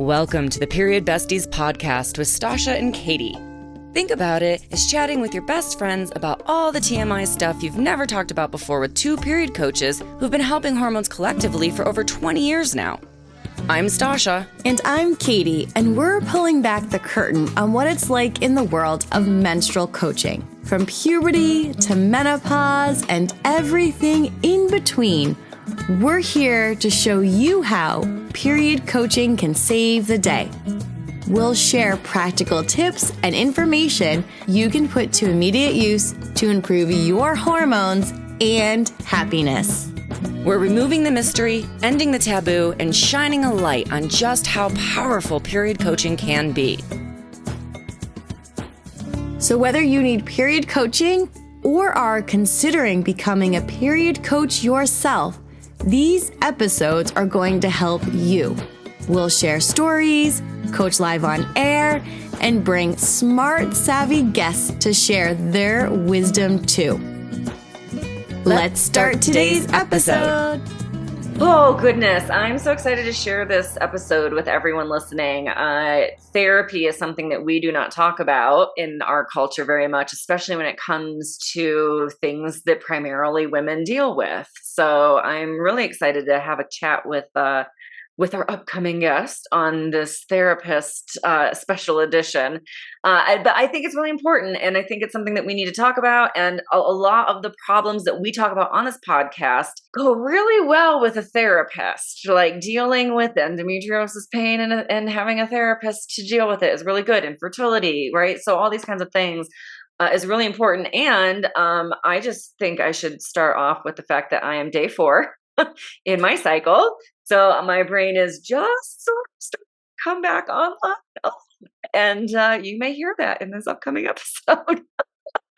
Welcome to the Period Besties podcast with Stasha and Katie. Think about it as chatting with your best friends about all the TMI stuff you've never talked about before with two period coaches who've been helping hormones collectively for over 20 years now. I'm Stasha. And I'm Katie, and we're pulling back the curtain on what it's like in the world of menstrual coaching. From puberty to menopause and everything in between, we're here to show you how period coaching can save the day. We'll share practical tips and information you can put to immediate use to improve your hormones and happiness. We're removing the mystery, ending the taboo, and shining a light on just how powerful period coaching can be. So whether you need period coaching or are considering becoming a period coach yourself, these episodes are going to help you. We'll share stories, coach live on air, and bring smart, savvy guests to share their wisdom too. Let's start today's episode. Oh, goodness. I'm so excited to share this episode with everyone listening. Therapy is something that we do not talk about in our culture very much, especially when it comes to things that primarily women deal with. So I'm really excited to have a chat with our upcoming guest on this therapist special edition. But I think it's really important, and I think it's something that we need to talk about. And a lot of the problems that we talk about on this podcast go really well with a therapist. Like dealing with endometriosis pain and having a therapist to deal with it is really good. Infertility, right? So all these kinds of things is really important. And I just think I should start off with the fact that I am day 4 in my cycle. So my brain is just sort of starting to come back online. And you may hear that in this upcoming episode.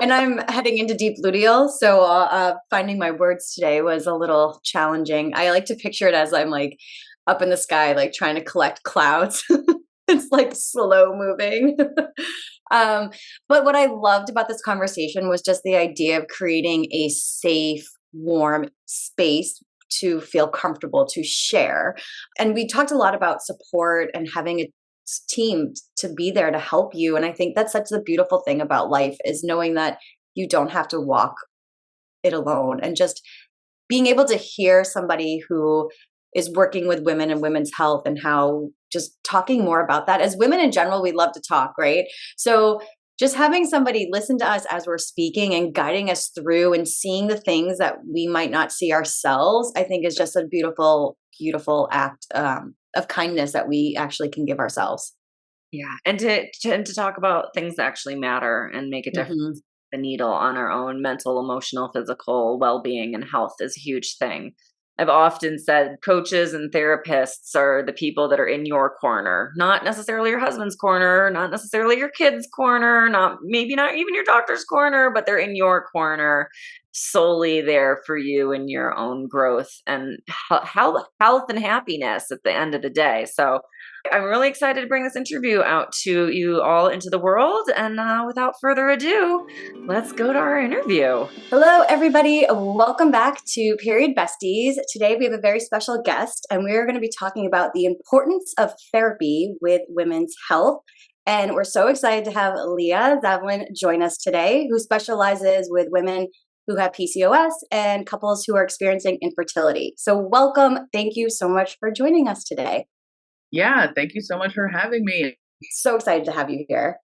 And I'm heading into deep luteal, so finding my words today was a little challenging. I like to picture it as I'm like up in the sky, like trying to collect clouds. It's like slow moving. But what I loved about this conversation was just the idea of creating a safe, warm space to feel comfortable to share. And we talked a lot about support and having a team to be there to help you. And I think that's such the beautiful thing about life is knowing that you don't have to walk it alone, and just being able to hear somebody who is working with women and women's health, and how just talking more about that. As women in general, we love to talk, right? So just having somebody listen to us as we're speaking and guiding us through and seeing the things that we might not see ourselves, I think is just a beautiful, beautiful act of kindness that we actually can give ourselves. Yeah. And to talk about things that actually matter and make a difference. The needle on our own mental, emotional, physical well-being and health is a huge thing. I've often said coaches and therapists are the people that are in your corner, not necessarily your husband's corner, not necessarily your kid's corner, maybe not even your doctor's corner, but they're in your corner, solely there for you and your own growth and health and happiness at the end of the day. So I'm really excited to bring this interview out to you all into the world. And without further ado, let's go to our interview. Hello, everybody. Welcome back to Period Besties. Today we have a very special guest, and we're going to be talking about the importance of therapy with women's health. And we're so excited to have Lia Zalvin join us today, who specializes with women who have PCOS and couples who are experiencing infertility. So welcome. Thank you so much for joining us today. Yeah, thank you so much for having me. So excited to have you here.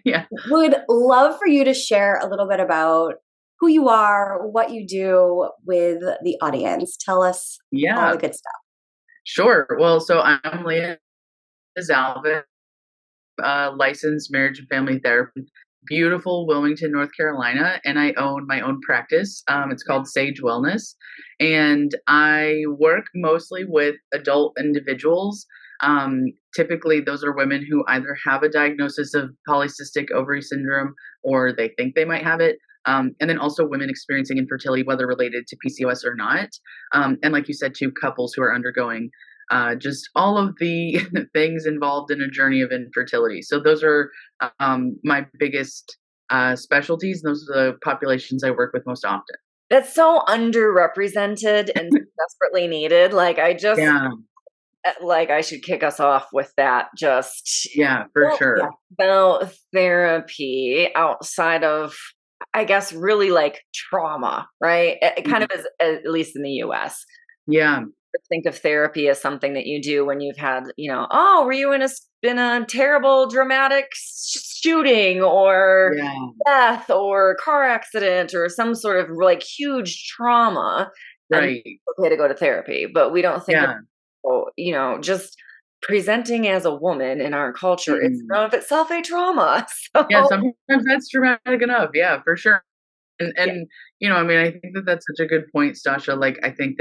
Yeah. Would love for you to share a little bit about who you are, what you do with the audience. Tell us all the good stuff. Sure. Well, so I'm Lia Zalvin, licensed marriage and family therapist, beautiful Wilmington, North Carolina, and I own my own practice. It's called Sage Wellness, and I work mostly with adult individuals. Typically, those are women who either have a diagnosis of polycystic ovary syndrome or they think they might have it. And then also women experiencing infertility, whether related to PCOS or not. And like you said, too, couples who are undergoing just all of the things involved in a journey of infertility. So those are my biggest specialties. Those are the populations I work with most often. That's so underrepresented and desperately needed. Like I just like I should kick us off with that. Just Yeah, for sure. about therapy outside of, I guess, really like trauma, right? It kind of Mhm. is, at least in the US. Yeah, Think of therapy as something that you do when you've had, oh, were you in a terrible dramatic shooting or yeah, death or car accident or some sort of like huge trauma, and right. it's okay to go to therapy. But we don't think of, Yeah. just presenting as a woman in our culture is Mhm. of itself a trauma. Yeah, So sometimes that's dramatic enough. Yeah, for sure. And yeah, and I mean, I think that that's such a good point, Stasha. Like, I think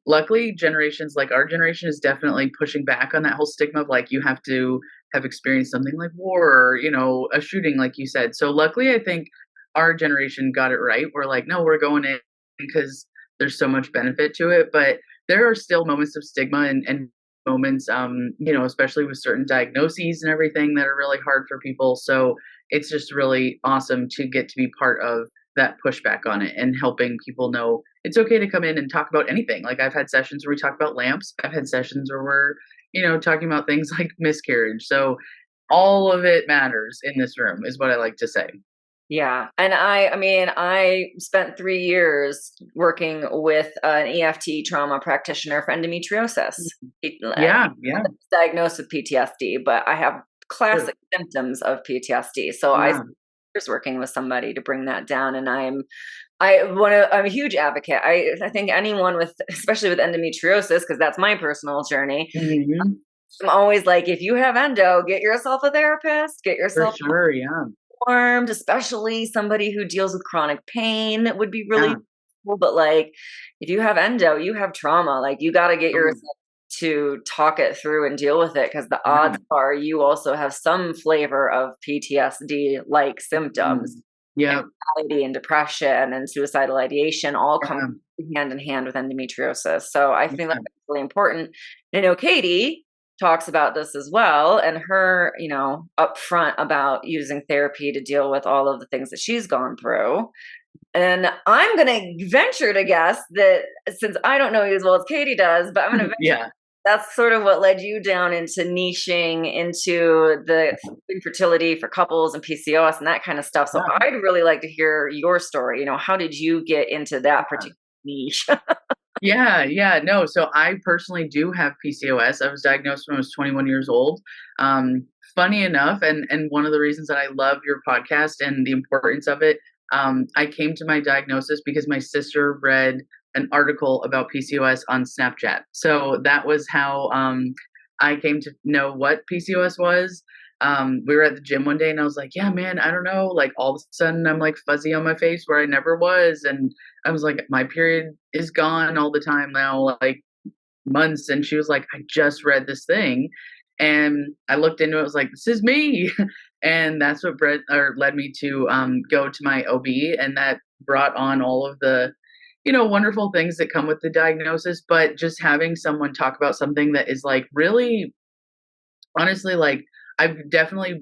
luckily, generations like our generation is definitely pushing back on that whole stigma of like you have to have experienced something like war or a shooting, like you said. So luckily, I think our generation got it right. We're like, no, we're going in because there's so much benefit to it, but there are still moments of stigma and moments, especially with certain diagnoses and everything that are really hard for people. So it's just really awesome to get to be part of that pushback on it and helping people know it's okay to come in and talk about anything. Like I've had sessions where we talk about lamps. I've had sessions where we're, talking about things like miscarriage. So all of it matters in this room is what I like to say. yeah. And I mean, I spent 3 years working with an EFT trauma practitioner for endometriosis. I Yeah, yeah, was diagnosed with PTSD, but I have sure. classic symptoms of PTSD. So I Yeah, was working with somebody to bring that down. And I'm a huge advocate. I think anyone with, especially with endometriosis, because that's my personal journey. hmm, I'm always like, if you have endo, get yourself a therapist, get for yourself sure. Yeah, informed, especially somebody who deals with chronic pain would be really yeah, cool. But like, if you have endo, you have trauma. Like, you got to get yourself totally. to talk it through and deal with it, because the Yeah, odds are you also have some flavor of PTSD like symptoms. mm, yeah, Anxiety and depression and suicidal ideation all come yeah, hand in hand with endometriosis. So I think yeah, that's really important. And I know Katie talks about this as well, and her, upfront about using therapy to deal with all of the things that she's gone through. And I'm going to venture to guess that, since I don't know you as well as Katie does, but I'm going to yeah. that's sort of what led you down into niching into the infertility for couples and PCOS and that kind of stuff. So Yeah. I'd really like to hear your story. How did you get into that particular niche? Yeah, yeah, no. So I personally do have PCOS. I was diagnosed when I was 21 years old. Um, Funny enough, and one of the reasons that I love your podcast and the importance of it, I came to my diagnosis because my sister read an article about PCOS on Snapchat. So that was how I came to know what PCOS was. We were at the gym one day and I was like, yeah, man, I don't know. Like all of a sudden I'm like fuzzy on my face where I never was. And I was like, my period is gone all the time now, like months. And she was like, I just read this thing. And I looked into it, I was like, this is me. And that's what led me to go to my OB. And that brought on all of the, wonderful things that come with the diagnosis. But just having someone talk about something that is like really, honestly, like I've definitely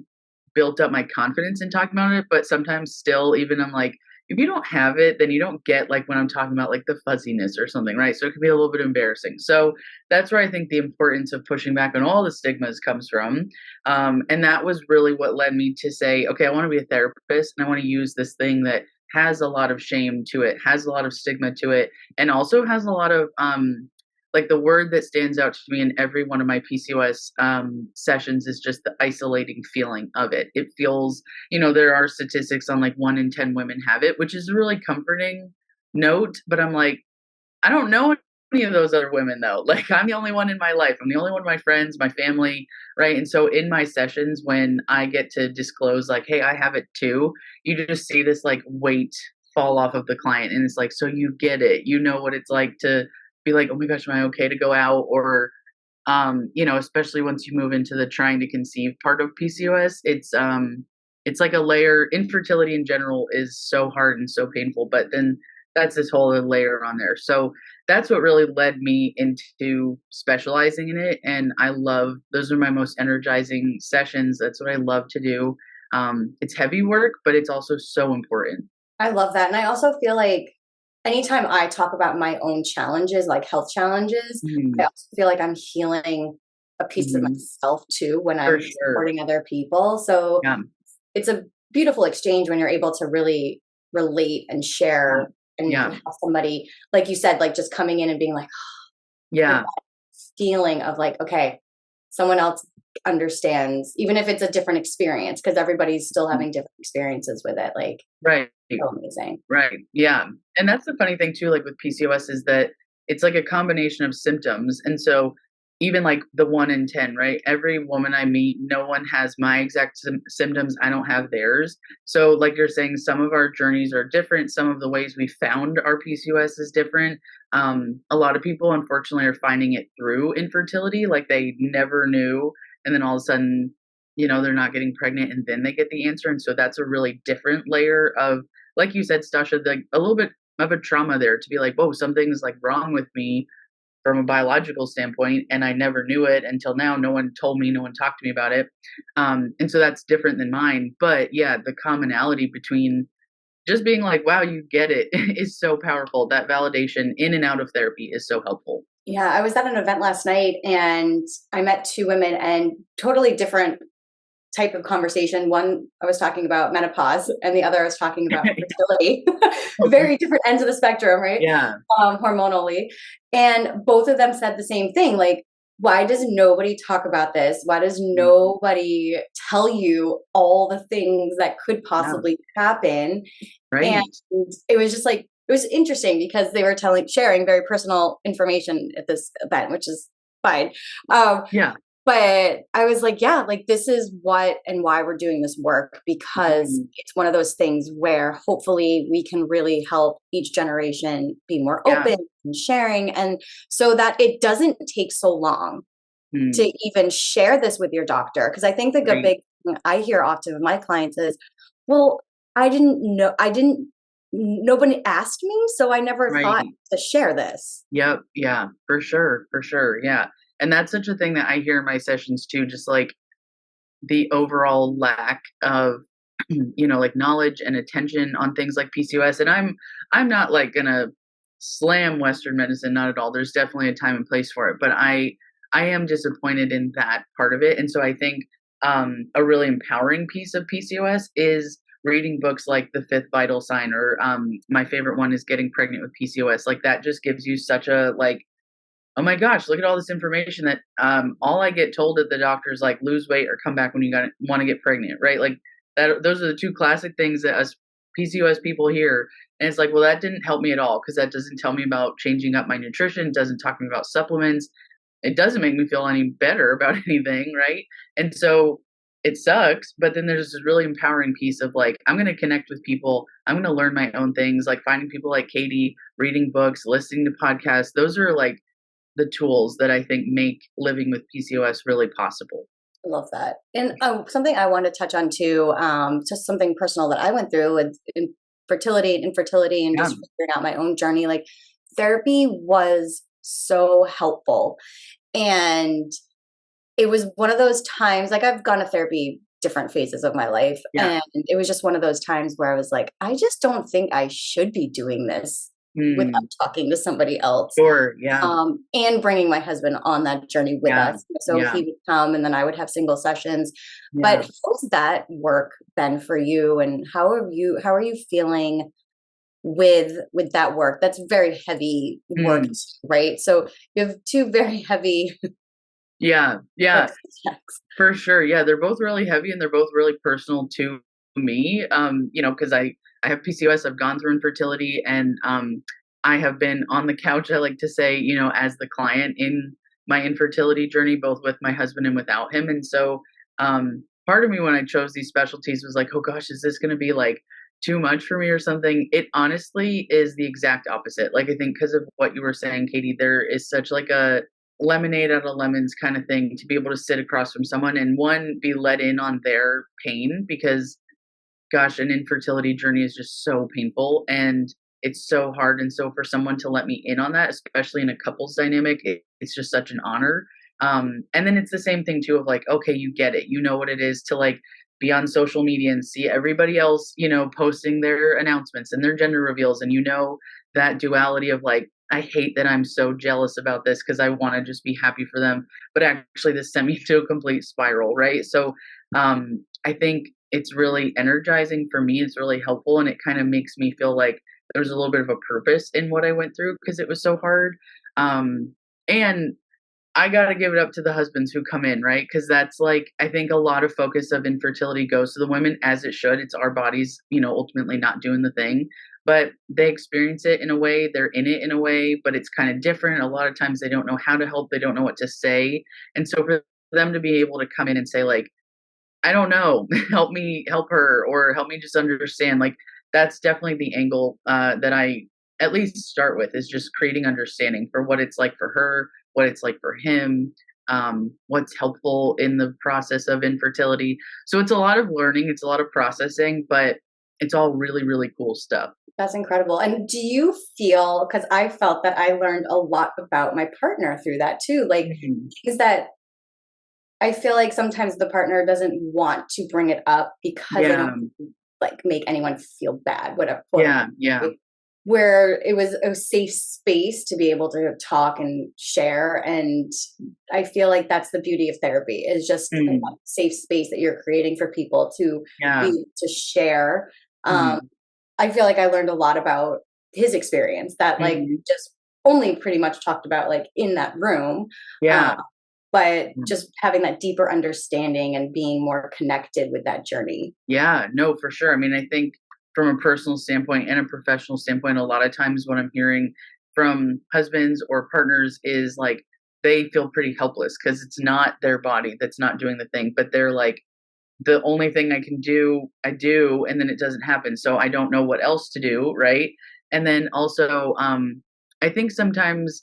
built up my confidence in talking about it, but sometimes still, even I'm like, if you don't have it, then you don't get like when I'm talking about like the fuzziness or something, right? So it can be a little bit embarrassing. So that's where I think the importance of pushing back on all the stigmas comes from. And that was really what led me to say, okay, I want to be a therapist and I want to use this thing that has a lot of shame to it, has a lot of stigma to it, and also has a lot of like the word that stands out to me in every one of my PCOS sessions is just the isolating feeling of it. It feels, there are statistics on like 1 in 10 women have it, which is a really comforting note. But I'm like, I don't know any of those other women though. Like I'm the only one in my life. I'm the only one of my friends, my family, right? And so in my sessions, when I get to disclose like, hey, I have it too, you just see this like weight fall off of the client. And it's like, so you get it. You know what it's like to be like, oh my gosh, am I okay to go out? Or especially once you move into the trying to conceive part of PCOS, it's like a layer. Infertility in general is so hard and so painful, but then that's this whole other layer on there. So that's what really led me into specializing in it. And I love, those are my most energizing sessions. That's what I love to do. It's heavy work, but it's also so important. I love that. And I also feel like anytime I talk about my own challenges, like health challenges, I Mhm. also feel like I'm healing a piece of Mhm. myself too when For I'm sure. supporting other people. So Yeah. it's a beautiful exchange when you're able to really relate and Yeah. share and Yeah. have somebody, like you said, like just coming in and being like Yeah. that feeling of like, okay, someone else understands, even if it's a different experience, because everybody's still Mhm. having different experiences with it. Like, Right. so amazing. Right. Yeah. And that's the funny thing too, like with PCOS, is that it's like a combination of symptoms. And so even like the 1 in 10, right? Every woman I meet, no one has my exact symptoms. I don't have theirs. So like you're saying, some of our journeys are different. Some of the ways we found our PCOS is different. A lot of people unfortunately are finding it through infertility, like they never knew. And then all of a sudden, they're not getting pregnant and then they get the answer. And so that's a really different layer of, like you said, Stasha, like a little bit of a trauma there to be like, whoa, something's like wrong with me from a biological standpoint, and I never knew it until now. No one told me, no one talked to me about it, and so that's different than mine. But yeah, the commonality between just being like, wow, you get it, is so powerful. That validation in and out of therapy is so helpful. Yeah, I was at an event last night and I met two women and totally different type of conversation. One, I was talking about menopause, and the other, I was talking about fertility. Okay. Very different ends of the spectrum, right? Yeah. Hormonally. And both of them said the same thing. Like, why does nobody talk about this? Why does Mm, nobody tell you all the things that could yeah. possibly happen? And Right. it was just like, it was interesting because they were sharing very personal information at this event, which is fine. Um, Yeah. but I was like, yeah, like this is what and why we're doing this work, because Mhm. it's one of those things where hopefully we can really help each generation be more Yeah. open and sharing. And so that it doesn't take so long to Mm, even share this with your doctor. Because I think the right. big thing I hear often with my clients is, well, I didn't know, nobody asked me, so I never thought Right. to share this. Yep. Yeah. For sure. For sure. Yeah. And that's such a thing that I hear in my sessions too, just like the overall lack of like knowledge and attention on things like PCOS. And I'm not like gonna slam Western medicine, not at all. There's definitely a time and place for it, but I am disappointed in that part of it. And so I think a really empowering piece of PCOS is reading books like The Fifth Vital Sign, or my favorite one is Getting Pregnant with PCOS. Like that just gives you such a like, oh my gosh, look at all this information that all I get told at the doctor is like lose weight or come back when you want to get pregnant, right? Like that, those are the two classic things that us PCOS people hear. And it's like, well, that didn't help me at all because that doesn't tell me about changing up my nutrition, doesn't talk to me about supplements. It doesn't make me feel any better about anything, right? And so it sucks, but then there's this really empowering piece of like, I'm going to connect with people. I'm going to learn my own things, like finding people like Katie, reading books, listening to podcasts. Those are like the tools that I think make living with PCOS really possible. I love that. And something I want to touch on too, just something personal that I went through with fertility and infertility and Yeah. just figuring out my own journey. Like therapy was so helpful. And it was one of those times, like I've gone to therapy different phases of my life. Yeah. And it was just one of those times where I was like, I just don't think I should be doing this without Mm, talking to somebody else. sure. Yeah. And bringing my husband on that journey with Yeah. us. So Yeah. he would come and then I would have single sessions. But Yeah. how's that work been for you? And how are you feeling with that work? That's very heavy work, Mm, right? So you have two very heavy yeah. like Yeah. subjects. For sure. Yeah. They're both really heavy and they're both really personal to me. Because I have PCOS, I've gone through infertility, and I have been on the couch, I like to say, as the client in my infertility journey, both with my husband and without him. And so part of me when I chose these specialties was like, oh gosh, is this gonna be like too much for me or something? It honestly is the exact opposite. Like I think because of what you were saying, Katie, there is such like a lemonade out of lemons kind of thing to be able to sit across from someone and one be let in on their pain, because gosh, an infertility journey is just so painful and it's so hard. And so for someone to let me in on that, especially in a couples dynamic, it's just such an honor. And then it's the same thing too of like, okay, you get it, you know what it is to like be on social media and see everybody else, posting their announcements and their gender reveals. And that duality of like, I hate that I'm so jealous about this because I want to just be happy for them. But actually, this sent me to a complete spiral, right? So I think it's really energizing for me. It's really helpful. And it kind of makes me feel like there's a little bit of a purpose in what I went through because it was so hard. And I got to give it up to the husbands who come in, right? Because that's like, I think a lot of focus of infertility goes to the women, as it should. It's our bodies, ultimately not doing the thing, but they experience it in a way, they're in it in a way, but it's kind of different. A lot of times they don't know how to help, they don't know what to say. And so for them to be able to come in and say, like, I don't know, help me help her, or help me just understand, like, that's definitely the angle that I at least start with, is just creating understanding for what it's like for her, what it's like for him, what's helpful in the process of infertility. So it's a lot of learning, it's a lot of processing, but it's all really, really cool stuff. That's incredible. And do you feel, because I felt that I learned a lot about my partner through that too, like things that I feel like sometimes the partner doesn't want to bring it up because they don't like make anyone feel bad, whatever. Yeah. Where it was a safe space to be able to talk and share. And I feel like that's the beauty of therapy, is just a safe space that you're creating for people to be to share. I feel like I learned a lot about his experience that like just only pretty much talked about like in that room. But just having that deeper understanding and being more connected with that journey. Yeah, no, for sure. I mean, I think from a personal standpoint and a professional standpoint, a lot of times what I'm hearing from husbands or partners is like they feel pretty helpless because it's not their body that's not doing the thing, but they're like, the only thing I can do, I do, and then it doesn't happen. So I don't know what else to do, right? And then also, I think sometimes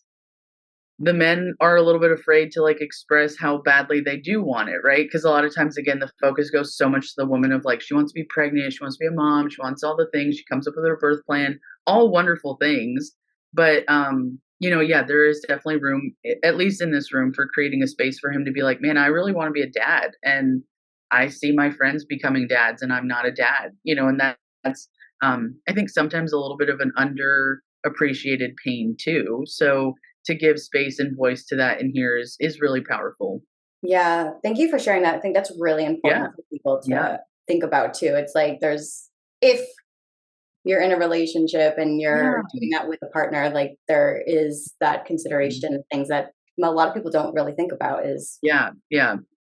the men are a little bit afraid to like express how badly they do want it, right? Because a lot of times, again, the focus goes so much to the woman of like, she wants to be pregnant, she wants to be a mom, she wants all the things, she comes up with her birth plan, all wonderful things. But, there is definitely room, at least in this room, for creating a space for him to be like, man, I really want to be a dad. And I see my friends becoming dads and I'm not a dad, and that's, I think sometimes a little bit of an underappreciated pain too. So, to give space and voice to that in here is really powerful. Yeah. Thank you for sharing that. I think that's really important for people to think about too. It's like if you're in a relationship and you're doing that with a partner, like there is that consideration of things that a lot of people don't really think about is. Yeah.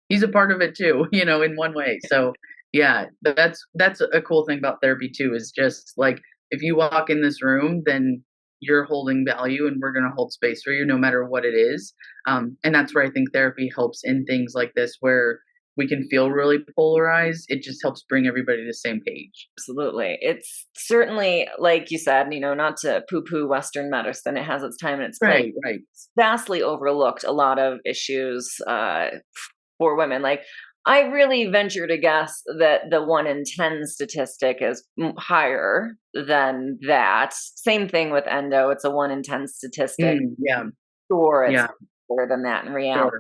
He's a part of it too, in one way. So yeah, that's a cool thing about therapy too, is just like, if you walk in this room, then you're holding value and we're going to hold space for you no matter what it is. And that's where I think therapy helps in things like this, where we can feel really polarized. It just helps bring everybody to the same page. Absolutely. It's certainly, like you said, not to poo-poo Western medicine. It has its time and its place. Right. It's vastly overlooked a lot of issues for women. Like, I really venture to guess that the 1 in 10 statistic is higher than that. Same thing with endo. It's a 1 in 10 statistic. Sure, it's higher than that in reality.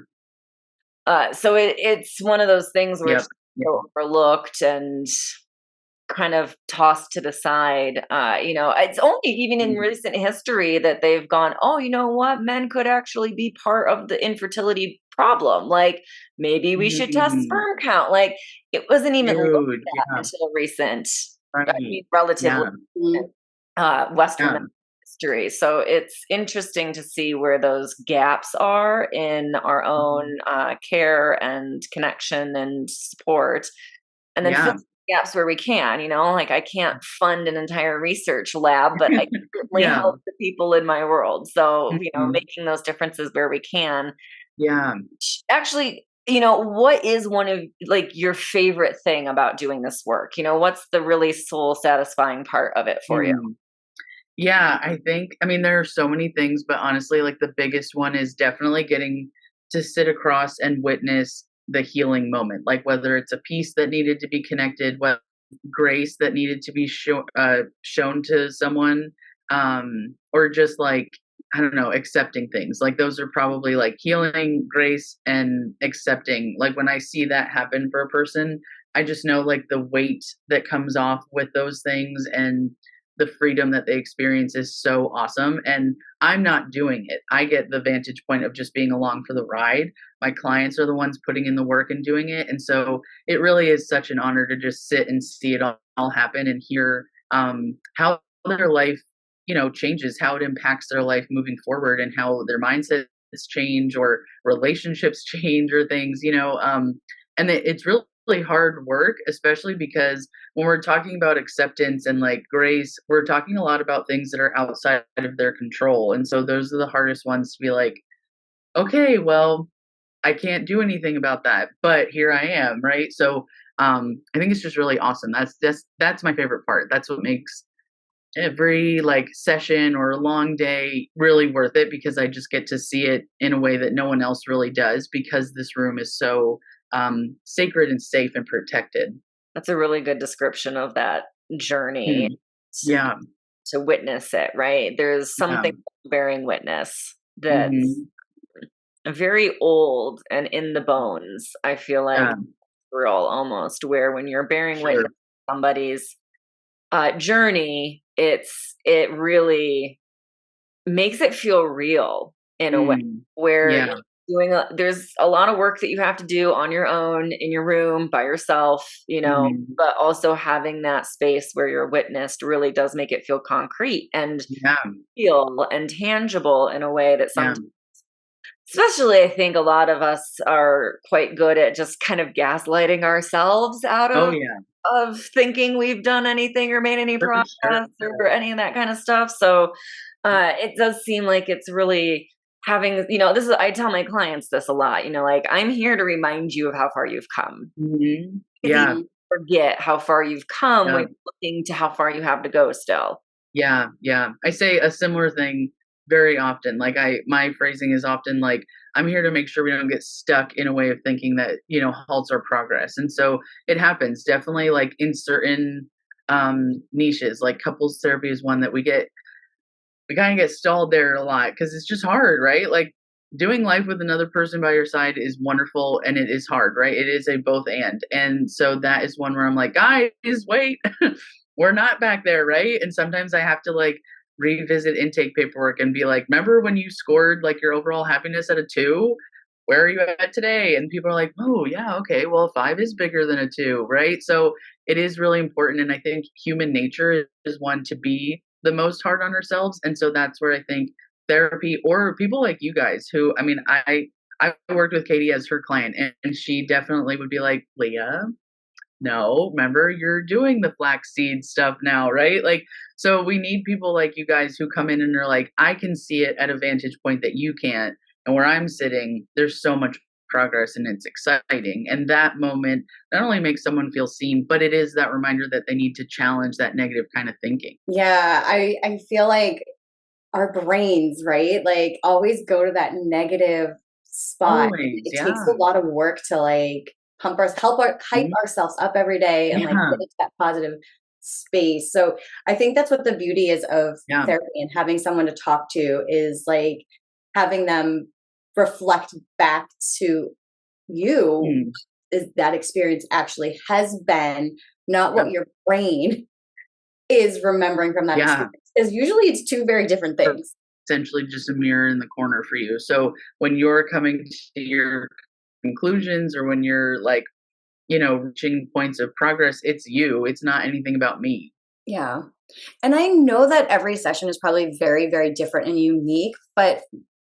So it's one of those things where it's overlooked and kind of tossed to the side. It's only even in recent history that they've gone, oh, you know what? Men could actually be part of the infertility problem. Like, maybe we should test sperm count. Like, it wasn't even looked at until recent, relatively Western history. So it's interesting to see where those gaps are in our own care and connection and support. And then fill gaps where we can, like I can't fund an entire research lab, but I can certainly help the people in my world. So, making those differences where we can. Yeah. Actually, what is one of like your favorite thing about doing this work? What's the really soul satisfying part of it for you? Yeah, I think, there are so many things, but honestly, like the biggest one is definitely getting to sit across and witness the healing moment, like whether it's a piece that needed to be connected, what grace that needed to be shown to someone, or just like, I don't know, accepting things. Like those are probably like healing, grace, and accepting. Like when I see that happen for a person, I just know like the weight that comes off with those things and the freedom that they experience is so awesome. And I'm not doing it. I get the vantage point of just being along for the ride. My clients are the ones putting in the work and doing it. And so it really is such an honor to just sit and see it all happen and hear how their life, changes, how it impacts their life moving forward and how their mindsets change or relationships change or things, and it's really hard work, especially because when we're talking about acceptance and like grace, we're talking a lot about things that are outside of their control. And so those are the hardest ones to be like, okay, well, I can't do anything about that, but here I am, right? So I think it's just really awesome. That's my favorite part. That's what makes every like session or long day really worth it, because I just get to see it in a way that no one else really does, because this room is so sacred and safe and protected. That's a really good description of that journey. Yeah. To witness it, right? There's something bearing witness that's very old and in the bones. I feel like real almost, where when you're bearing witness to somebody's journey, it really makes it feel real in a way where there's a lot of work that you have to do on your own in your room by yourself, but also having that space where you're witnessed really does make it feel concrete and feel and tangible in a way that sometimes, especially I think a lot of us are quite good at just kind of gaslighting ourselves out of thinking we've done anything or made any progress or any of that kind of stuff. So it does seem like it's really having, this is, I tell my clients this a lot, like, I'm here to remind you of how far you've come. Yeah. You forget how far you've come when you're looking to how far you have to go still. Yeah. I say a similar thing very often. Like my phrasing is often like, I'm here to make sure we don't get stuck in a way of thinking that, halts our progress. And so it happens definitely, like in certain niches, like couples therapy is one that we kind of get stalled there a lot because it's just hard, right? Like doing life with another person by your side is wonderful and it is hard, right? It is a both and. And so that is one where I'm like, guys, wait, we're not back there, right? And sometimes I have to like revisit intake paperwork and be like, remember when you scored like your overall happiness at a 2? Where are you at today? And people are like, oh yeah, okay, well 5 is bigger than a 2, right? So it is really important. And I think human nature is one to be the most hard on ourselves. And so that's where I think therapy, or people like you guys who, I mean, I worked with Katie as her client, and she definitely would be like, Lia, no, remember you're doing the flaxseed stuff now, right? Like, so we need people like you guys who come in and are like, I can see it at a vantage point that you can't. And where I'm sitting, there's so much progress and it's exciting. And that moment not only makes someone feel seen, but it is that reminder that they need to challenge that negative kind of thinking. Yeah, I feel like our brains, right? Like always go to that negative spot. Always, it takes a lot of work to like hype ourselves up every day and like get into that positive space. So I think that's what the beauty is of therapy and having someone to talk to, is like having them reflect back to you is that experience actually has been, not what your brain is remembering from that experience. Because usually it's two very different things. Essentially just a mirror in the corner for you. So when you're coming to your conclusions, or when you're like, reaching points of progress, it's you. It's not anything about me. Yeah. And I know that every session is probably very, very different and unique, but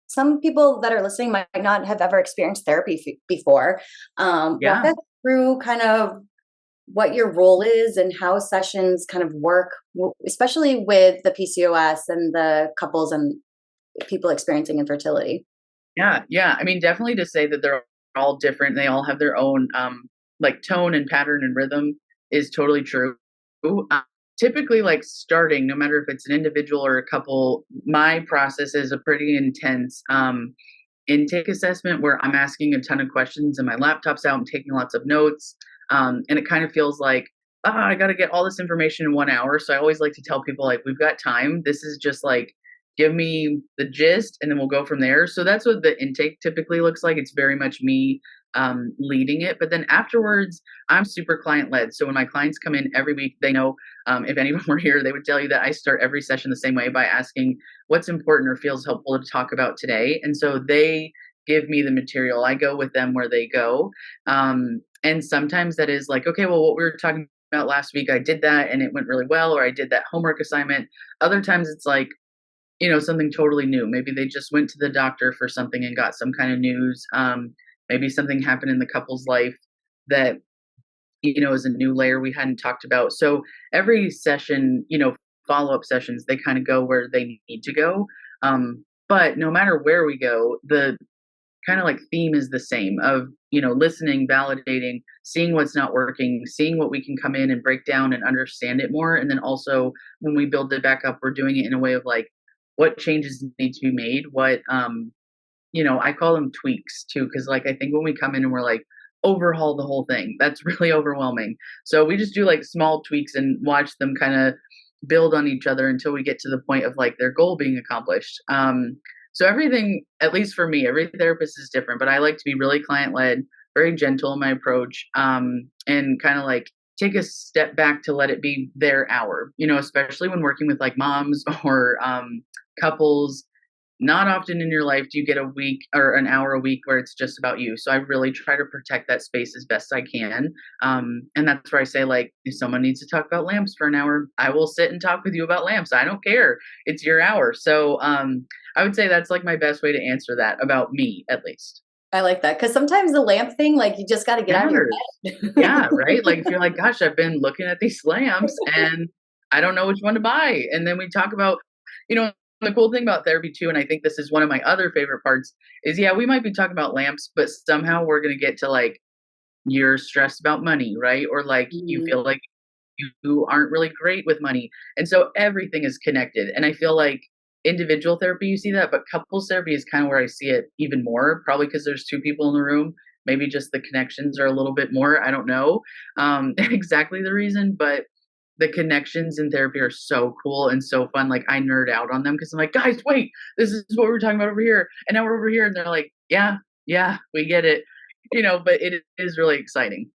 some people that are listening might not have ever experienced therapy before. Walk us through kind of what your role is and how sessions kind of work, especially with the PCOS and the couples and people experiencing infertility. Yeah. I mean, definitely to say that they're all different. They all have their own like tone and pattern and rhythm is totally true. Typically, like starting, no matter if it's an individual or a couple, my process is a pretty intense intake assessment where I'm asking a ton of questions and my laptop's out and taking lots of notes. And it kind of feels like, I got to get all this information in 1 hour. So I always like to tell people, like, we've got time. This is just like, give me the gist and then we'll go from there. So that's what the intake typically looks like. It's very much me leading it. But then afterwards, I'm super client led. So when my clients come in every week, they know, if anyone were here, they would tell you that I start every session the same way by asking what's important or feels helpful to talk about today. And so they give me the material. I go with them where they go. And sometimes that is like, okay, well, what we were talking about last week, I did that and it went really well, or I did that homework assignment. Other times it's like, something totally new. Maybe they just went to the doctor for something and got some kind of news. Maybe something happened in the couple's life that, is a new layer we hadn't talked about. So every session, follow-up sessions, they kind of go where they need to go. But no matter where we go, the kind of like theme is the same of, listening, validating, seeing what's not working, seeing what we can come in and break down and understand it more. And then also when we build it back up, we're doing it in a way of like, what changes need to be made? What, I call them tweaks too. Cause like, I think when we come in and we're like, overhaul the whole thing, that's really overwhelming. So we just do like small tweaks and watch them kind of build on each other until we get to the point of like their goal being accomplished. So everything, at least for me, every therapist is different, but I like to be really client led, very gentle in my approach, and kind of like take a step back to let it be their hour, especially when working with like moms or couples. Not often in your life do you get a week or an hour a week where it's just about you. So I really try to protect that space as best I can. And that's where I say, like, if someone needs to talk about lamps for an hour, I will sit and talk with you about lamps. I don't care. It's your hour. So I would say that's like my best way to answer that about me, at least. I like that. Because sometimes the lamp thing, like you just got to get out of your head. Yeah, right. Like if you're like, gosh, I've been looking at these lamps and I don't know which one to buy. And then we talk about, the cool thing about therapy too, and I think this is one of my other favorite parts, is we might be talking about lamps, but somehow we're going to get to like, you're stressed about money, right? Or like you feel like you aren't really great with money. And so everything is connected. And I feel like individual therapy, you see that, but couples therapy is kind of where I see it even more, probably because there's two people in the room. Maybe just the connections are a little bit more. I don't know exactly the reason, but the connections in therapy are so cool and so fun. Like I nerd out on them because I'm like, guys, wait, this is what we're talking about over here. And now we're over here. And they're like, yeah, we get it. But it is really exciting.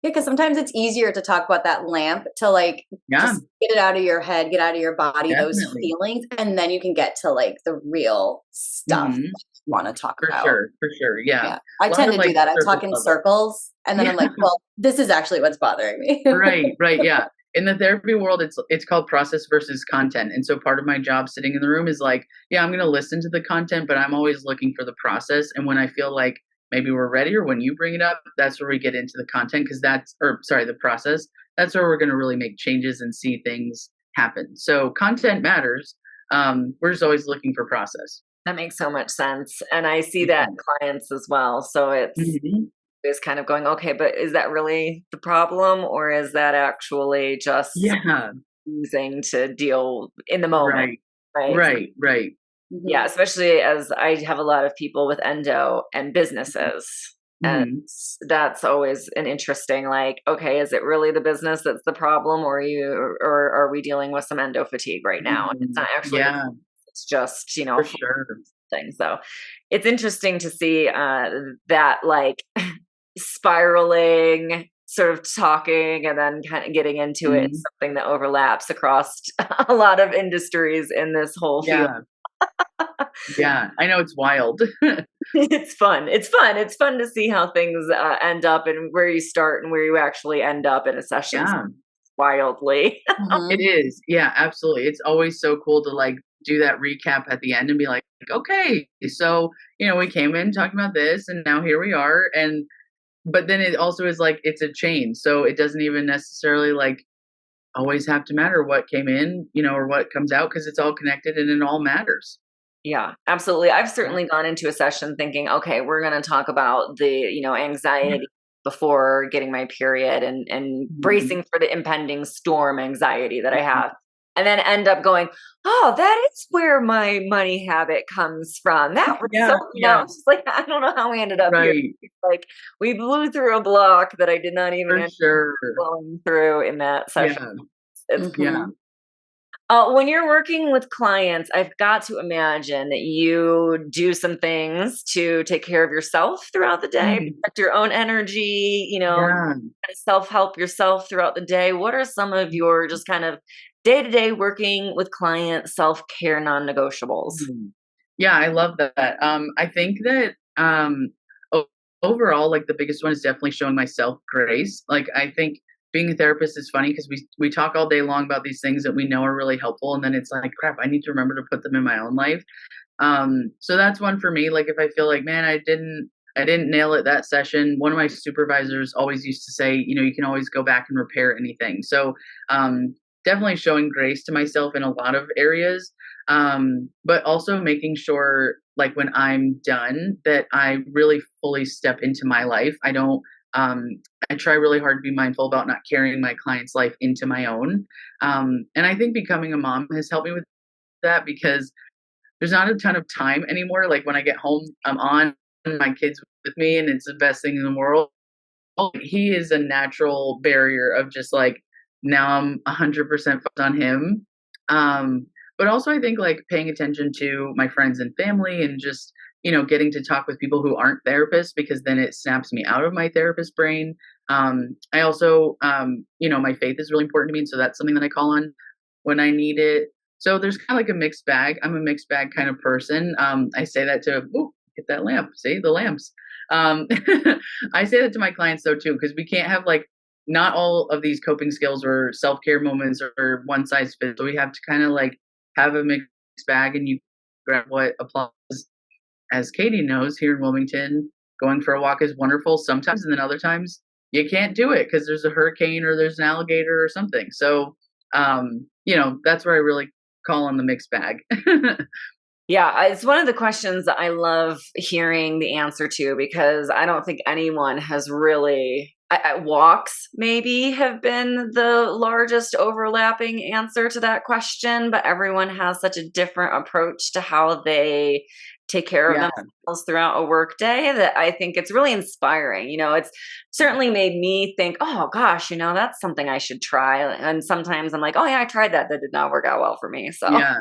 Yeah, because sometimes it's easier to talk about that lamp to like just get it out of your head, get out of your body, Definitely. those feelings, and then you can get to like the real stuff that you want to talk about. For sure. Yeah. I tend to do that. I talk in circles and then I'm like, well, this is actually what's bothering me. Right. Yeah. In the therapy world, it's called process versus content. And so part of my job sitting in the room is like, I'm going to listen to the content, but I'm always looking for the process. And when I feel like maybe we're ready, or when you bring it up, that's where we get into the content, the process. That's where we're going to really make changes and see things happen. So content matters. We're just always looking for process. That makes so much sense. And I see that in clients as well. So it's kind of going, okay, but is that really the problem? Or is that actually just using to deal in the moment? Right. Yeah, especially as I have a lot of people with endo and businesses. And that's always an interesting, like, okay, is it really the business that's the problem, or are we dealing with some endo fatigue right now? And it's not actually, it's just, for sure. thing. So it's interesting to see that like spiraling sort of talking and then kind of getting into it, something that overlaps across a lot of industries in this whole field. Yeah, I know, it's wild. It's fun. It's fun to see how things end up and where you start and where you actually end up in a session. Wildly. It is. Yeah, absolutely. It's always so cool to like do that recap at the end and be like, okay, so, we came in talking about this and now here we are. But then it also is like, it's a chain. So it doesn't even necessarily like always have to matter what came in, or what comes out, because it's all connected and it all matters. Yeah, absolutely. I've certainly gone into a session thinking, okay, we're going to talk about the, anxiety before getting my period and bracing for the impending storm anxiety that I have. And then end up going, oh, that is where my money habit comes from. That was it's just like, I don't know how we ended up here. Like we blew through a block that I did not even end up going through in that session. It's When you're working with clients, I've got to imagine that you do some things to take care of yourself throughout the day, Mm, protect your own energy, yeah. self-help yourself throughout the day. What are some of your just kind of day-to-day working with client self-care non-negotiables? Mhm. Yeah, I love that. I think that o- overall, like the biggest one is definitely showing myself grace. Like I think being a therapist is funny because we talk all day long about these things that we know are really helpful, and then it's like, crap, I need to remember to put them in my own life. So that's one for me. Like if I feel like, man, I didn't nail it that session. One of my supervisors always used to say, you can always go back and repair anything. So definitely showing grace to myself in a lot of areas. But also making sure like when I'm done that I really fully step into my life. Um I try really hard to be mindful about not carrying my client's life into my own. And I think becoming a mom has helped me with that because there's not a ton of time anymore. Like when I get home, I'm on my kids with me, and it's the best thing in the world. He is a natural barrier of just like now I'm 100% focused on him. Um, but also I think like paying attention to my friends and family and just getting to talk with people who aren't therapists because then it snaps me out of my therapist brain. I also my faith is really important to me, and so that's something that I call on when I need it. So there's kind of like a mixed bag. I'm a mixed bag kind of person. I say that to get that lamp. See the lamps. Um, I say that to my clients though too, because we can't have like not all of these coping skills or self care moments or one size fits. So we have to kind of like have a mixed bag, and you grab what applies. As Katie knows, here in Wilmington, going for a walk is wonderful sometimes, and then other times you can't do it because there's a hurricane or there's an alligator or something. So, that's where I really call on the mixed bag. Yeah, it's one of the questions that I love hearing the answer to because I don't think anyone has really. Walks maybe have been the largest overlapping answer to that question, but everyone has such a different approach to how they take care of Yeah, themselves throughout a work day that I think it's really inspiring. It's certainly made me think, oh gosh, that's something I should try. And sometimes I'm like, oh yeah, I tried that. That did not work out well for me. So yeah.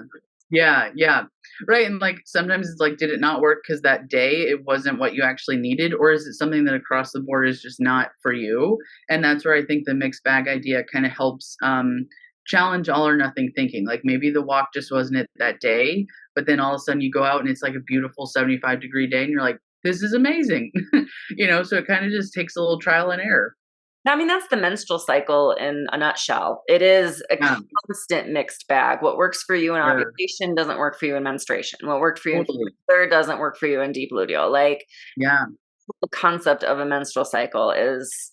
Yeah, yeah. Right, and, like, sometimes it's like, did it not work because that day it wasn't what you actually needed, or is it something that across the board is just not for you? And that's where I think the mixed bag idea kinda helps, challenge all or nothing thinking. Like, maybe the walk just wasn't it that day, but then all of a sudden you go out and it's, like, a beautiful 75-degree day, and you're like, "This is amazing." So it kinda just takes a little trial and error. I mean, that's the menstrual cycle in a nutshell. It is a Yeah, constant mixed bag. What works for you in sure. ovulation doesn't work for you in menstruation. What worked for you in Totally. third doesn't work for you in deep luteal. Like Yeah. the concept of a menstrual cycle is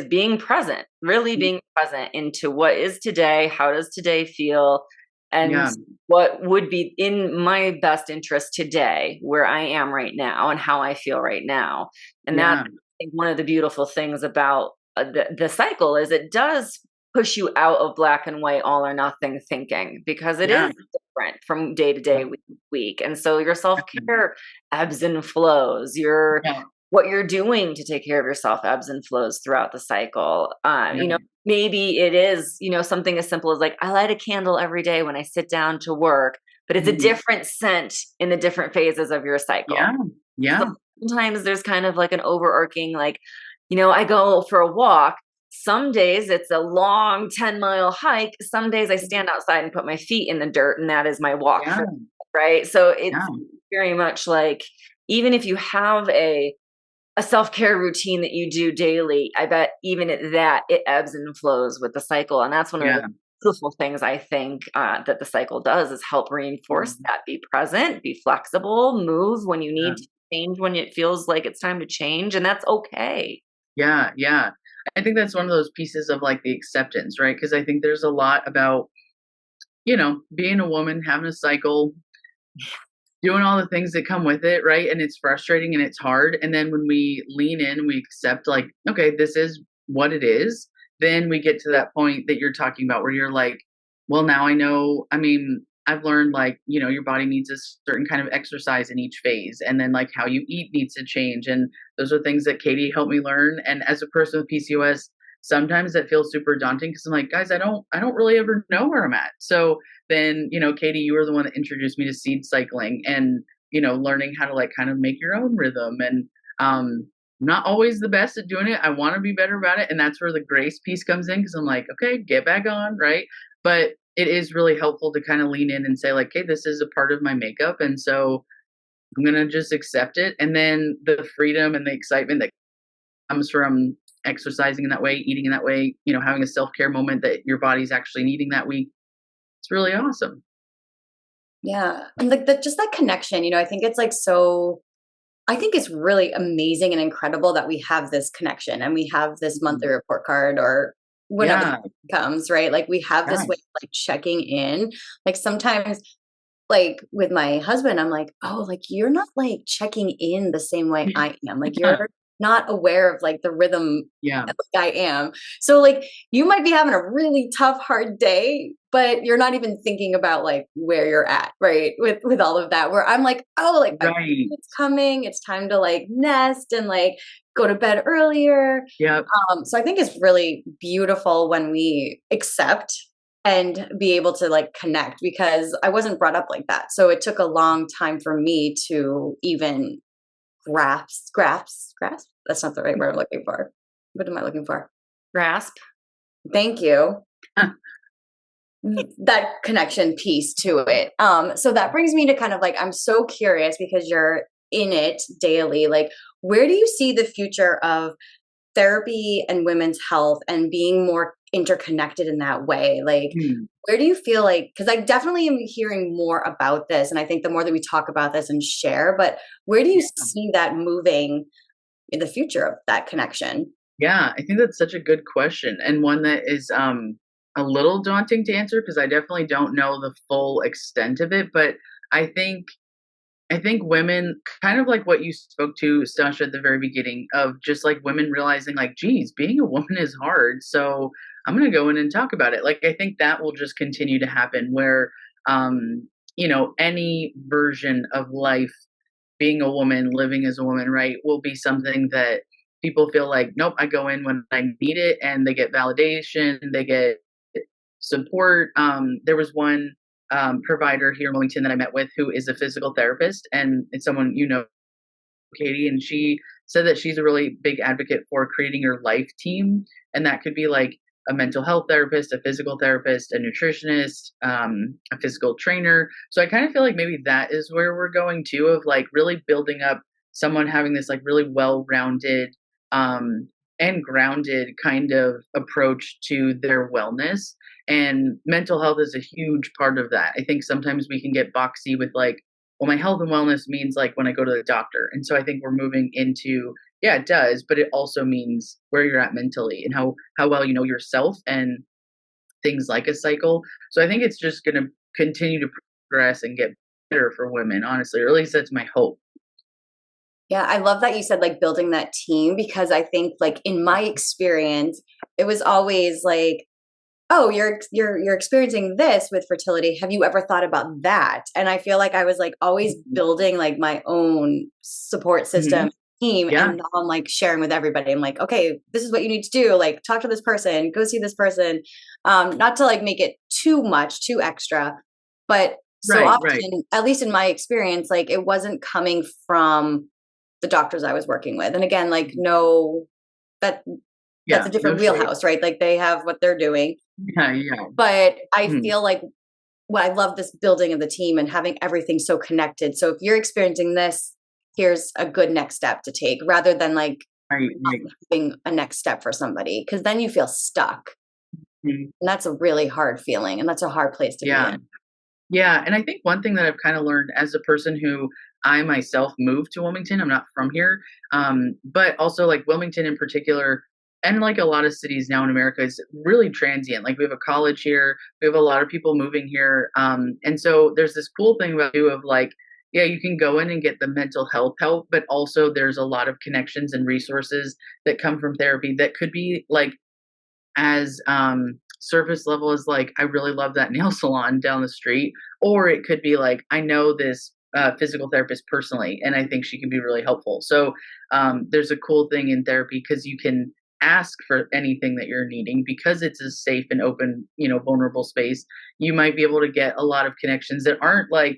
being present, really Mm, being present into what is today, how does today feel, and yeah. what would be in my best interest today, where I am right now and how I feel right now. And that's Yeah. I think one of the beautiful things about the cycle is it does push you out of black and white all or nothing thinking because it Yeah. is different from day to Yeah. day, week to week. And so your self-care ebbs and flows. Yeah. What you're doing to take care of yourself ebbs and flows throughout the cycle. Yeah. Maybe it is, something as simple as like, I light a candle every day when I sit down to work, but it's a Mhm. different scent in the different phases of your cycle. Yeah. So Yeah. sometimes there's kind of like an overarching, like, I go for a walk. Some days it's a long 10-mile hike. Some days I stand outside and put my feet in the dirt, and that is my walk Yeah. for, right? So Yeah. it's very much like, even if you have a self-care routine that you do daily, I bet even at that, it ebbs and flows with the cycle. And that's one of the Yeah. beautiful things I think that the cycle does is help reinforce Mhm. that. Be present, be flexible, move when you Yeah. need to change, when it feels like it's time to change. And that's okay. Yeah. Yeah. I think that's one of those pieces of like the acceptance, right? Because I think there's a lot about, being a woman, having a cycle, doing all the things that come with it, right? And it's frustrating and it's hard. And then when we lean in, we accept, like, okay, this is what it is. Then we get to that point that you're talking about where you're like, well, now I know. I mean, I've learned like, your body needs a certain kind of exercise in each phase. And then like how you eat needs to change. And those are things that Katie helped me learn. And as a person with PCOS, sometimes that feels super daunting because I'm like, guys, I don't really ever know where I'm at. So then, Katie, you were the one that introduced me to seed cycling and, learning how to like kind of make your own rhythm. And not always the best at doing it. I want to be better about it. And that's where the grace piece comes in because I'm like, okay, get back on, right? But it is really helpful to kind of lean in and say, like, hey, this is a part of my makeup. And so I'm going to just accept it. And then the freedom and the excitement that comes from exercising in that way, eating in that way, having a self care moment that your body's actually needing that week. It's really awesome. Yeah. And like just that connection, I think it's like I think it's really amazing and incredible that we have this connection and we have this monthly report card or whenever Yeah. it comes, right? Like we have this Yeah. way of like checking in. Like sometimes like with my husband, I'm like, oh, like you're not like checking in the same way I am. Like you're not aware of like the rhythm Yeah. like I am. So like you might be having a really tough, hard day, but you're not even thinking about like where you're at, right? With all of that. Where I'm like, oh, like my Right. it's coming. It's time to like nest and like go to bed earlier. Yep. So I think it's really beautiful when we accept and be able to like connect because I wasn't brought up like that. So it took a long time for me to even grasp. That's not the right word I'm looking for. What am I looking for? Grasp. Thank you. That connection piece to it. So that brings me to kind of like, I'm so curious because you're in it daily. Like, where do you see the future of therapy and women's health and being more interconnected in that way? Like, where do you feel like, because I definitely am hearing more about this. And I think the more that we talk about this and share, but where do you see that moving in the future of that connection? Yeah, I think that's such a good question and one that is a little daunting to answer because I definitely don't know the full extent of it. But I think I think women, kind of like what you spoke to, Stasha, at the very beginning, of just like women realizing, like, geez, being a woman is hard. So I'm going to go in and talk about it. Like, I think that will just continue to happen where, any version of life, being a woman, living as a woman, right, will be something that people feel like, nope, I go in when I need it and they get validation, they get support. There was one provider here in Wilmington that I met with who is a physical therapist, and it's someone Katie, and she said that she's a really big advocate for creating your life team, and that could be like a mental health therapist, a physical therapist, a nutritionist, a physical trainer. So I kind of feel like maybe that is where we're going to, of like really building up someone having this like really well-rounded and grounded kind of approach to their wellness. And mental health is a huge part of that. I think sometimes we can get boxy with like, well, my health and wellness means like when I go to the doctor. And so I think we're moving into, yeah, it does, but it also means where you're at mentally and how well you know yourself and things like a cycle. So I think it's just going to continue to progress and get better for women, honestly, or at least that's my hope. Yeah, I love that you said like building that team because I think like in my experience, it was always like, oh, you're experiencing this with fertility. Have you ever thought about that? And I feel like I was like always building like my own support system team. Yeah. And now I'm like sharing with everybody. I'm like, okay, this is what you need to do. Like talk to this person, go see this person. Not to like make it too much, too extra, but so Right, often, right. at least in my experience, like it wasn't coming from the doctors I was working with. And again, like no, that that's Yeah, a no different shade. wheelhouse, right? Like they have what they're doing. Yeah, yeah. But I Mhm. feel like what I love this building of the team and having everything so connected. So if you're experiencing this, here's a good next step to take rather than like Right, right. having a next step for somebody because then you feel stuck. Mhm. And that's a really hard feeling and that's a hard place to be Yeah. in. Yeah, and I think one thing that I've kind of learned as a person who I myself moved to Wilmington, I'm not from here, but also like Wilmington in particular, and like a lot of cities now in America is really transient. Like we have a college here, we have a lot of people moving here, and so there's this cool thing about you of like, yeah, you can go in and get the mental health help, but also there's a lot of connections and resources that come from therapy that could be like as surface level as like I really love that nail salon down the street, or it could be like I know this physical therapist personally, and I think she can be really helpful. So there's a cool thing in therapy because you can ask for anything that you're needing because it's a safe and open, vulnerable space. You might be able to get a lot of connections that aren't like,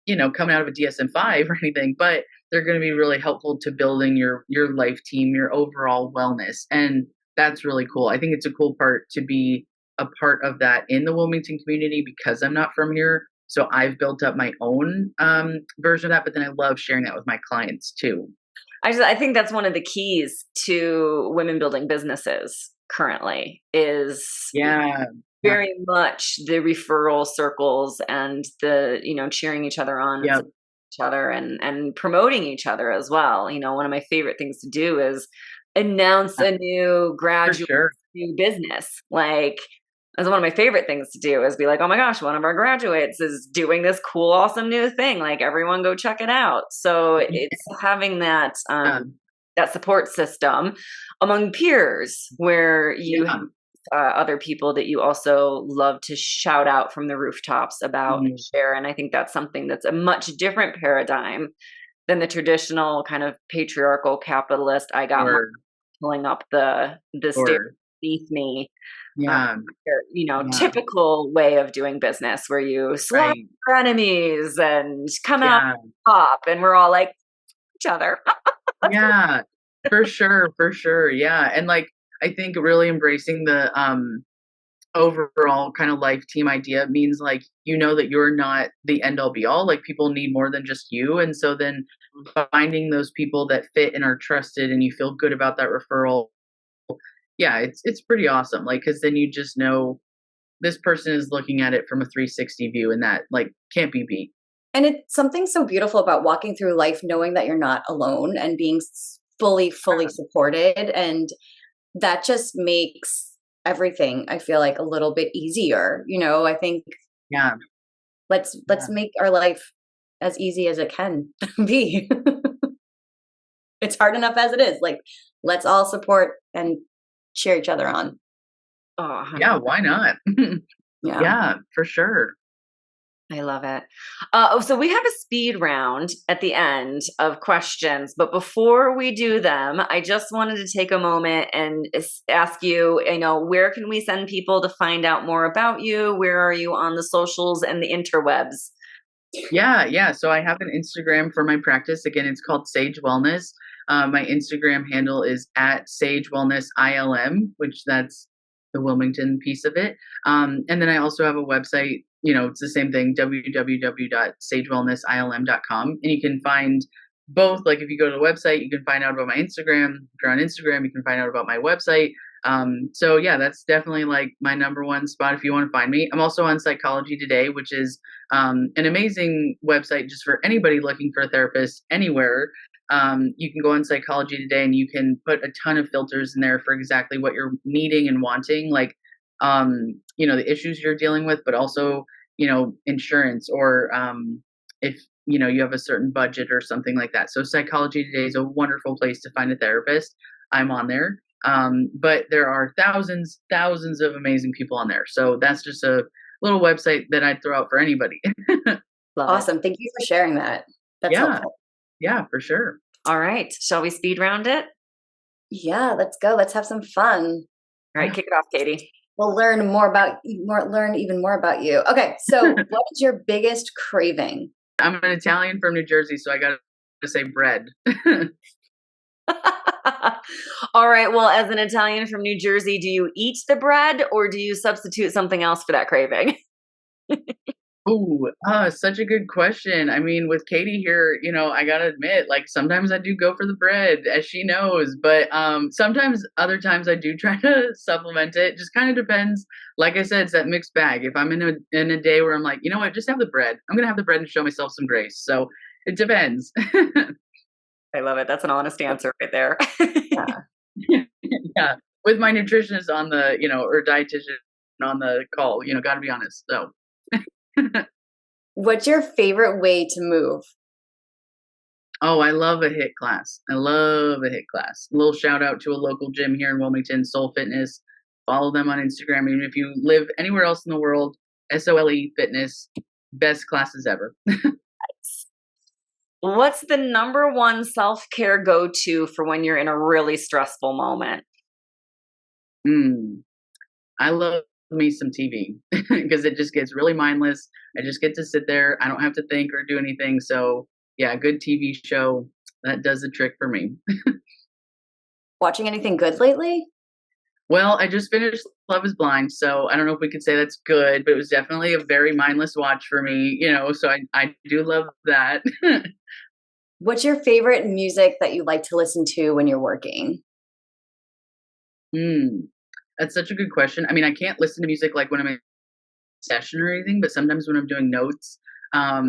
coming out of a DSM-5 or anything, but they're going to be really helpful to building your life team, your overall wellness. And that's really cool. I think it's a cool part to be a part of that in the Wilmington community because I'm not from here. So I've built up my own version of that, but then I love sharing that with my clients too. I think that's one of the keys to women building businesses currently is Yeah. very much the referral circles and the, cheering each other on, Yep. and each other and promoting each other as well. One of my favorite things to do is announce a new graduate, sure. new business. Like, that's one of my favorite things to do is be like, oh my gosh, one of our graduates is doing this cool, awesome new thing. Like, everyone go check it out. So it's having that, that support system among peers where you have other people that you also love to shout out from the rooftops about and share. And I think that's something that's a much different paradigm than the traditional kind of patriarchal capitalist, I got my pulling up the stairs beneath me. Typical way of doing business where you slap your enemies and come out top and we're all like each other. Yeah, for sure. For sure. Yeah. And like, I think really embracing the overall kind of life team idea means like, that you're not the end all be all, like people need more than just you. And so then finding those people that fit and are trusted and you feel good about that referral. Yeah, it's pretty awesome. Like, cause then you just know this person is looking at it from a 360 view and that like can't be beat. And it's something so beautiful about walking through life knowing that you're not alone and being fully supported. And that just makes everything, I feel like, a little bit easier. I think let's make our life as easy as it can be. It's hard enough as it is. Like, let's all support and cheer each other on. Oh, yeah, why not? Yeah, for sure. I love it. So we have a speed round at the end of questions, but before we do them, I just wanted to take a moment and ask you, where can we send people to find out more about you? Where are you on the socials and the interwebs? Yeah. So I have an Instagram for my practice. Again, it's called Sage Wellness. My Instagram handle is at Sage Wellness ILM, which that's the Wilmington piece of it. And then I also have a website, it's the same thing, www.sagewellnessilm.com. And you can find both, like if you go to the website, you can find out about my Instagram. If you're on Instagram, you can find out about my website. So yeah, that's definitely like my number one spot if you want to find me. I'm also on Psychology Today, which is an amazing website just for anybody looking for a therapist anywhere. You can go on Psychology Today and you can put a ton of filters in there for exactly what you're needing and wanting, like, the issues you're dealing with, but also, insurance or if, you have a certain budget or something like that. So Psychology Today is a wonderful place to find a therapist. I'm on there. But there are thousands of amazing people on there. So that's just a little website that I'd throw out for anybody. Awesome. Thank you for sharing that. That's helpful. Yeah, for sure. All right. Shall we speed round it? Yeah, let's go. Let's have some fun. All right, kick it off, Katie. We'll learn even more about you. Okay, so what is your biggest craving? I'm an Italian from New Jersey, so I got to say bread. All right. Well, as an Italian from New Jersey, do you eat the bread or do you substitute something else for that craving? Such a good question. I mean, with Katie here, I gotta admit, like sometimes I do go for the bread, as she knows, but sometimes other times I do try to supplement it. Just kind of depends. Like I said, it's that mixed bag. If I'm in a day where I'm like, you know what, just have the bread. I'm gonna have the bread and show myself some grace. So it depends. I love it. That's an honest answer right there. Yeah. With my nutritionist on the, or dietitian on the call, gotta be honest. So. What's your favorite way to move? Oh, I love a HIIT class. A little shout out to a local gym here in Wilmington, Soul Fitness. Follow them on Instagram. Even if you live anywhere else in the world, SOLE Fitness, best classes ever. What's the number one self-care go-to for when you're in a really stressful moment? Mm, I love me some TV because it just gets really mindless. I just get to sit there. I don't have to think or do anything. So yeah, a good TV show that does the trick for me. Watching anything good lately? Well, I just finished Love is Blind, so I don't know if we could say that's good, but it was definitely a very mindless watch for me, so I do love that. What's your favorite music that you like to listen to when you're working? Mm, that's such a good question. I mean, I can't listen to music like when I'm in session or anything, but sometimes when I'm doing notes, I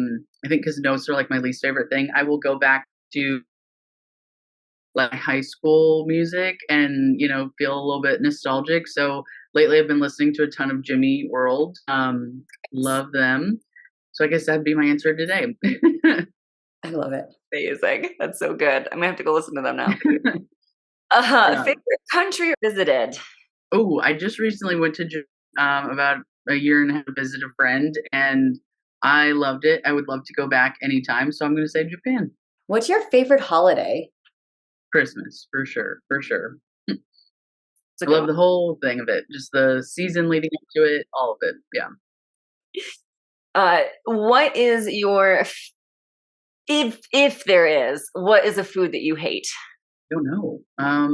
think because notes are like my least favorite thing, I will go back to like high school music and feel a little bit nostalgic. So lately I've been listening to a ton of Jimmy World. Love them. So I guess that'd be my answer today. I love it. Amazing. That's so good. I'm gonna have to go listen to them now. Yeah. Favorite country visited? Oh, I just recently went to about a year and a half to visit a friend, and I loved it. I would love to go back anytime. So I'm going to say Japan. What's your favorite holiday? Christmas, for sure, for sure. So I love the whole thing of it, just the season leading up to it, all of it. Yeah. What is your if there is, what is a food that you hate? I don't know. I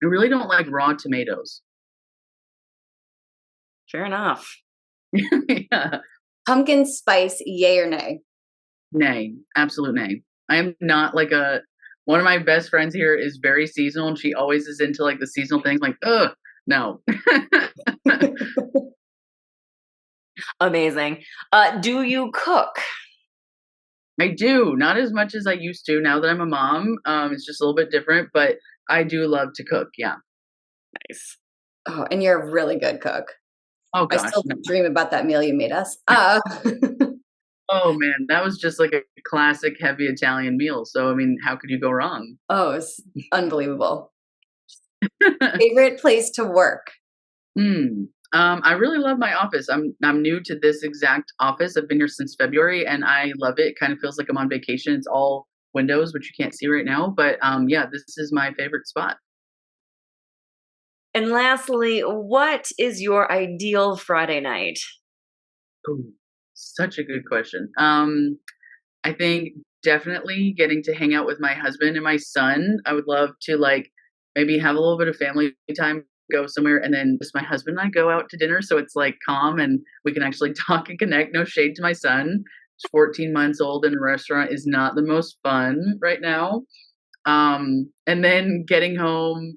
really don't like raw tomatoes. Fair enough. Yeah. Pumpkin spice, yay or nay? Nay, absolute nay. I am not like one of my best friends here is very seasonal and she always is into like the seasonal things like, no. Amazing. Do you cook? I do, not as much as I used to now that I'm a mom. It's just a little bit different, but I do love to cook. Yeah. Nice. Oh, and you're a really good cook. Oh I gosh. still No. dream about that meal you made us. Oh man, that was just like a classic heavy Italian meal. So I mean, how could you go wrong? Oh, it's unbelievable. Favorite place to work? I really love my office. I'm new to this exact office. I've been here since February and I love it. It kind of feels like I'm on vacation. It's all windows, which you can't see right now. But yeah, this is my favorite spot. And lastly, what is your ideal Friday night? Ooh, such a good question. I think definitely getting to hang out with my husband and my son. I would love to like maybe have a little bit of family time, go somewhere, and then just my husband and I go out to dinner. So it's like calm and we can actually talk and connect. No shade to my son. He's 14 months old in a restaurant is not the most fun right now. And then getting home,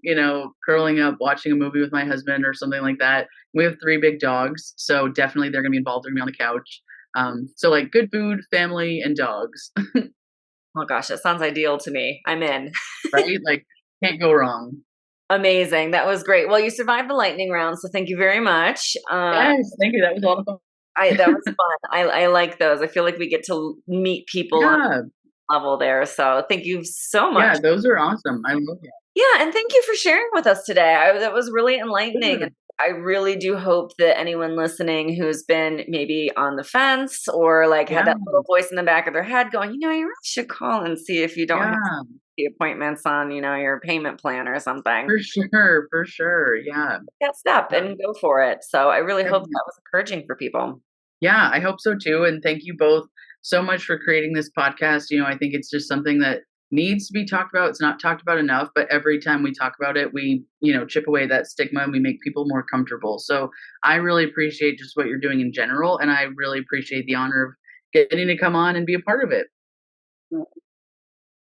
curling up, watching a movie with my husband or something like that. We have 3 big dogs, so definitely they're gonna be involved with me on the couch. So like good food, family, and dogs. Oh gosh, that sounds ideal to me. I'm in. Right? Like can't go wrong. Amazing. That was great. Well, you survived the lightning round, so thank you very much. Yes, thank you. That was a lot of fun. That was fun. I like those. I feel like we get to meet people on Yeah, level there. So thank you so yeah, much. those are awesome. I love it. Yeah, and thank you for sharing with us today. That was really enlightening. Sure. I really do hope that anyone listening who's been maybe on the fence or like had Yeah, that little voice in the back of their head going, you really should call and see if you don't have yeah, the appointments on, your payment plan or something. for sure, for sure. Yeah. Take that step Yeah. and go for it. So I really hope Definitely. that was encouraging for people. Yeah, I hope so too. And thank you both so much for creating this podcast. I think it's just something that needs to be talked about. It's not talked about enough, but every time we talk about it, we, chip away that stigma and we make people more comfortable. So I really appreciate just what you're doing in general. And I really appreciate the honor of getting to come on and be a part of it.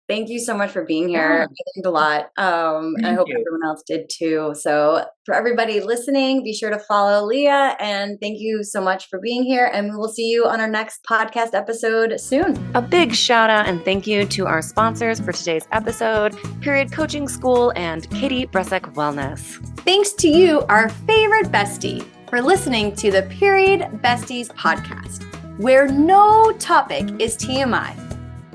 Thank you so much for being here. Yeah. I learned a lot. And I Thank hope you. everyone else did too. So for everybody listening, be sure to follow Lia. And thank you so much for being here. And we will see you on our next podcast episode soon. A big shout out and thank you to our sponsors for today's episode, Period Coaching School and Katie Bressack Wellness. Thanks to you, our favorite bestie, for listening to the Period Besties podcast, where no topic is TMI.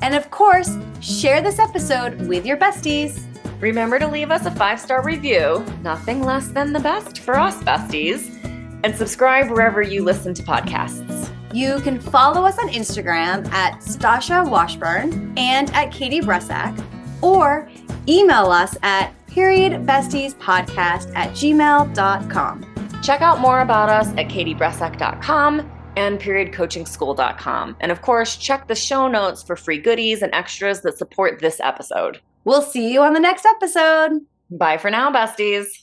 And of course, share this episode with your besties. Remember to leave us a 5-star review, nothing less than the best for us besties, and subscribe wherever you listen to podcasts. You can follow us on Instagram at Stasha Washburn and at Katie Bressack, or email us at periodbestiespodcast@gmail.com. Check out more about us at katiebressack.com and periodcoachingschool.com. And of course, check the show notes for free goodies and extras that support this episode. We'll see you on the next episode. Bye for now, besties.